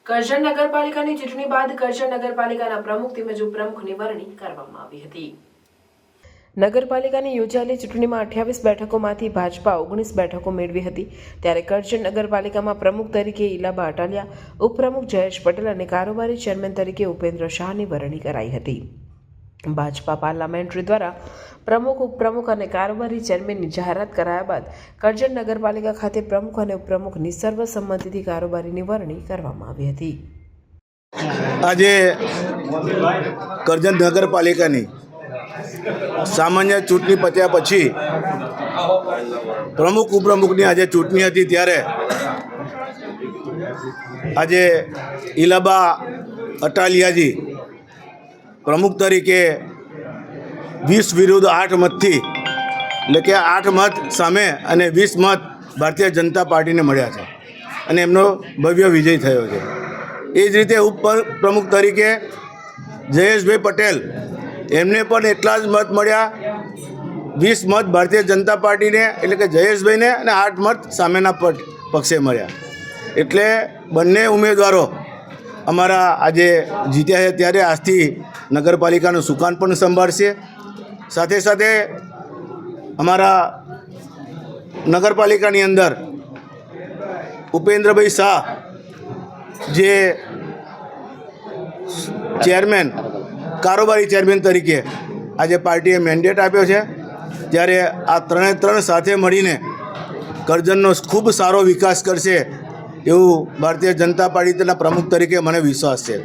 કરજણ નગરપાલિકાની ચૂંટણી બાદ કરજણ નગરપાલિકાના પ્રમુખ તેમજ ઉપપ્રમુખની વરણી કરવામાં આવી હતી। નગરપાલિકાની યોજાયેલી ચૂંટણીમાં 28 બેઠકોમાંથી ભાજપા 19 બેઠકો મેળવી હતી। ત્યારે કરજણ નગરપાલિકામાં પ્રમુખ તરીકે ઇલાબા અટાલિયા, ઉપપ્રમુખ જયેશ પટેલ અને કારોબારી ચેરમેન તરીકે ઉપેન્દ્ર શાહની વરણી કરાઈ હતી। ભાજપા પાર્લામેન્ટરી દ્વારા પ્રમુખ, ઉપપ્રમુખ અને કારોબારી ચેરમેનની જાહેરાત કરાયા બાદ કરજણ નગરપાલિકા ખાતે પ્રમુખ અને ઉપપ્રમુખની સર્વસંમતિથી કારોબારીની વરણી કરવામાં આવી હતી। આજે કરજણ નગરપાલિકાની સામાન્ય ચૂંટણી પત્યા પછી પ્રમુખ ઉપપ્રમુખની આજે ચૂંટણી હતી। ત્યારે આજે ઇલાબા અટાલિયાજી પ્રમુખ તરીકે 20 વિરુદ્ધ 8 મતથી, એટલે કે 8 મત સામે અને 20 મત ભારતીય જનતા પાર્ટીને મળ્યા છે અને એમનો ભવ્ય વિજય થયો છે। એ જ રીતે ઉપપ્રમુખ તરીકે જયેશભાઈ પટેલ, એમને પણ એટલા જ મત મળ્યા, 20 મત ભારતીય જનતા પાર્ટીને એટલે કે જયેશભાઈને અને 8 મત સામેના પક્ષે મળ્યા। એટલે બંને ઉમેદવારો અમારા આજે જીત્યા છે। ત્યારે આજથી નગરપાલિકાનું સુકાન પણ સંભાળશે। સાથે સાથે અમારા નગરપાલિકાની અંદર ઉપેન્દ્રભાઈ શાહ જે ચેરમેન, કારોબારી ચેરમેન તરીકે આજે પાર્ટીએ મેન્ડેટ આપ્યો છે। ત્યારે આ ત્રણે સાથે મળીને કરજણનો ખૂબ સારો વિકાસ કરશે એવું ભારતીય જનતા પાર્ટીના પ્રમુખ તરીકે મને વિશ્વાસ છે।